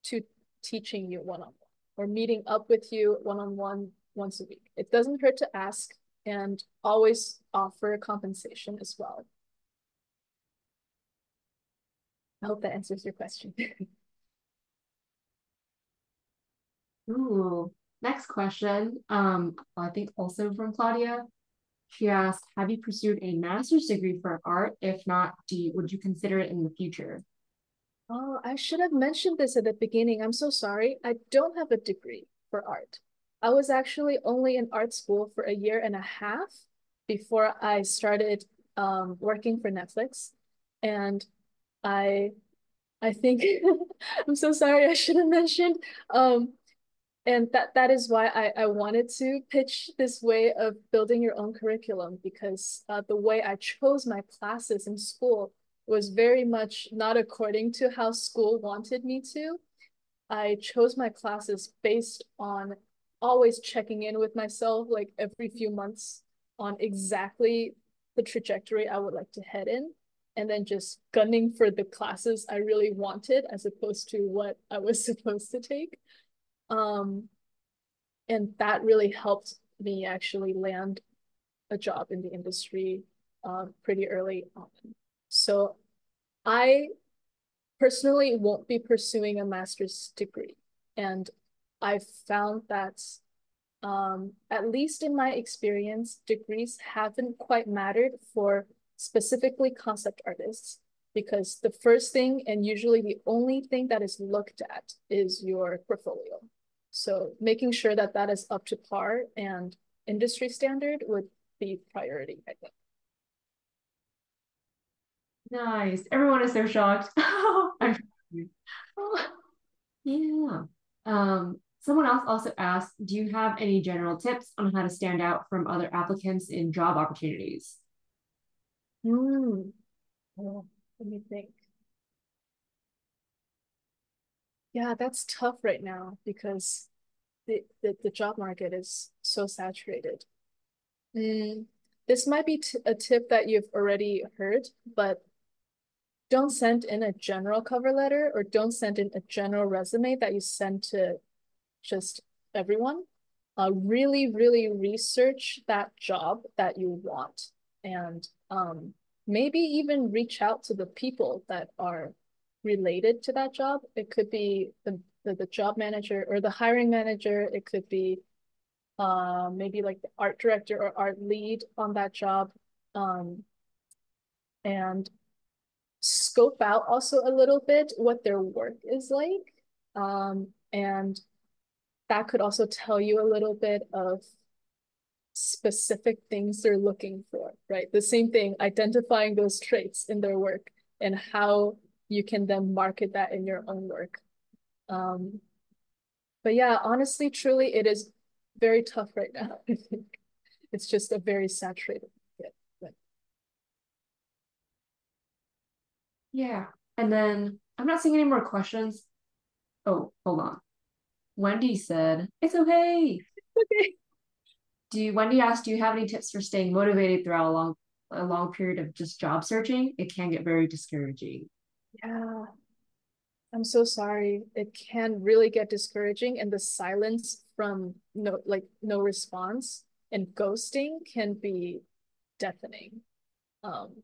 to teaching you one on one or meeting up with you one on one once a week. It doesn't hurt to ask and always offer compensation as well. I hope that answers your question. Ooh. Next question. I think also from Claudia. She asked, have you pursued a master's degree for art? If not, would you consider it in the future? Oh, I should have mentioned this at the beginning. I'm so sorry. I don't have a degree for art. I was actually only in art school for a year and a half before I started working for Netflix. And I I think I'm so sorry. I should have mentioned. Um, and that is why I wanted to pitch this way of building your own curriculum because the way I chose my classes in school was very much not according to how school wanted me to. I chose my classes based on always checking in with myself like every few months on exactly the trajectory I would like to head in, and then just gunning for the classes I really wanted as opposed to what I was supposed to take. Um, and that really helped me actually land a job in the industry pretty early on. So I personally won't be pursuing a master's degree. And I've found that, at least in my experience, degrees haven't quite mattered for specifically concept artists because the first thing and usually the only thing that is looked at is your portfolio. So making sure that that is up to par and industry standard would be priority, I think. Nice. Everyone is so shocked. I'm yeah. Someone else also asked, do you have any general tips on how to stand out from other applicants in job opportunities? Hmm. Oh, let me think. Yeah, that's tough right now because the job market is so saturated. Mm, this might be a tip that you've already heard, but don't send in a general cover letter or don't send in a general resume that you send to just everyone. Really, really research that job that you want and maybe even reach out to the people that are related to that job. It could be the job manager or the hiring manager. It could be maybe like the art director or art lead on that job. Um, and scope out also a little bit what their work is like. And that could also tell you a little bit of specific things they're looking for, right? The same thing, identifying those traits in their work and how you can then market that in your own work. Um, but yeah, honestly, truly, it is very tough right now. I think it's just a very saturated market. But Yeah. And then I'm not seeing any more questions. Oh, hold on. Wendy said, it's okay. okay. Wendy asked, do you have any tips for staying motivated throughout a long period of just job searching? It can get very discouraging. Yeah, I'm so sorry. It can really get discouraging, and the silence from no response and ghosting can be deafening. Um,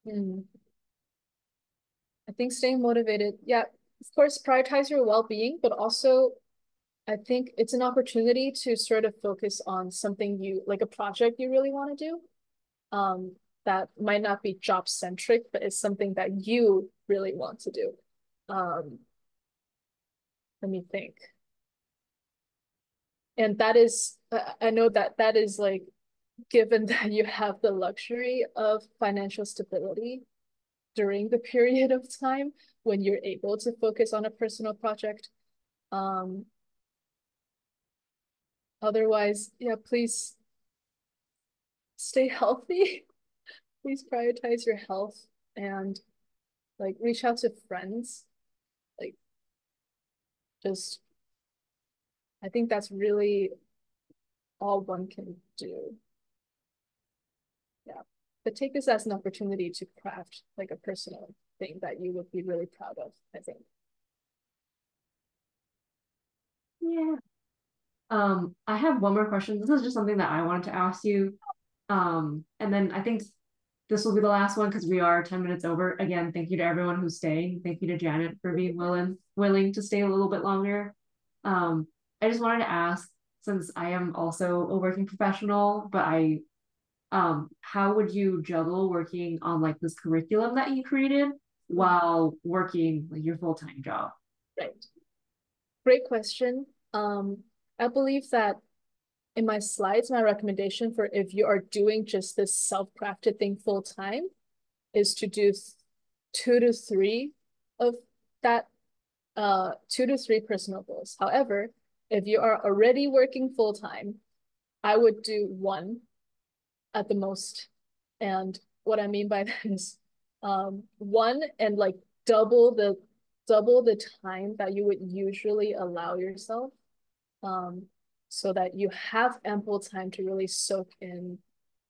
mm, I think staying motivated, yeah, of course, prioritize your well-being, but also I think it's an opportunity to sort of focus on something you like a project you really want to do. That might not be job centric, but it's something that you really want to do. Um, let me think. And that is, I know that that is like, given that you have the luxury of financial stability during the period of time when you're able to focus on a personal project. Um, Otherwise, yeah, please stay healthy. Please prioritize your health and like reach out to friends. Like just, I think that's really all one can do. Yeah. But take this as an opportunity to craft like a personal thing that you would be really proud of, I think. Yeah. I have one more question. This is just something that I wanted to ask you. And then I think this will be the last one because we are 10 minutes over. Again, thank you to everyone who's staying. Thank you to Janet for being willing to stay a little bit longer. Um, I just wanted to ask, since I am also a working professional, but how would you juggle working on like this curriculum that you created while working like your full-time job? Right. Great question. I believe that in my slides, my recommendation for if you are doing just this self-crafted thing full time is to do 2 to 3 of that, 2 to 3 personal goals. However, if you are already working full time, I would do one at the most. And what I mean by that is one and like double the double the time that you would usually allow yourself, um, so that you have ample time to really soak in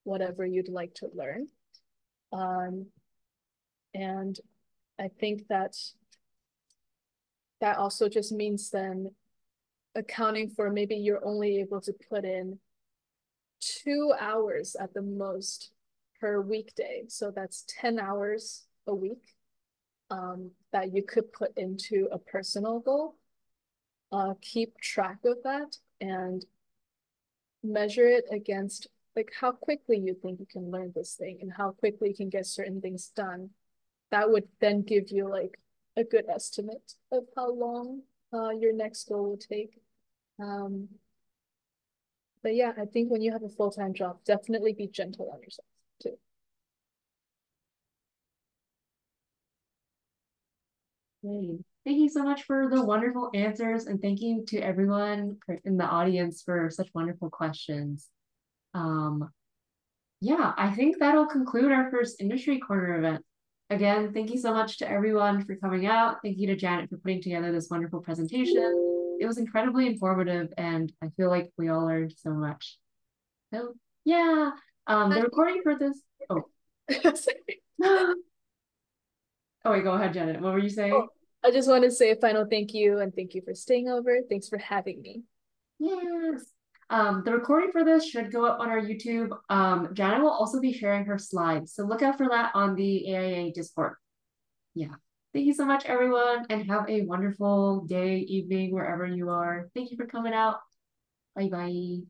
whatever you'd like to learn. Um, and I think that that also just means then accounting for maybe you're only able to put in 2 hours at the most per weekday. So that's 10 hours a week, that you could put into a personal goal. Keep track of that and measure it against like how quickly you think you can learn this thing and how quickly you can get certain things done. That would then give you like a good estimate of how long your next goal will take. Um, but yeah, I think when you have a full-time job, definitely be gentle on yourself too. Hey. Thank you so much for the wonderful answers, and thank you to everyone in the audience for such wonderful questions. Um, yeah, I think that'll conclude our first Industry Corner event. Again, thank you so much to everyone for coming out. Thank you to Janet for putting together this wonderful presentation. It was incredibly informative, and I feel like we all learned so much. So, yeah, the recording for this. Oh, oh wait, go ahead, Janet. What were you saying? Oh, I just want to say a final thank you and thank you for staying over. Thanks for having me. Yes. The recording for this should go up on our YouTube. Janet will also be sharing her slides, so look out for that on the AIA Discord. Yeah. Thank you so much, everyone, and have a wonderful day, evening, wherever you are. Thank you for coming out. Bye bye.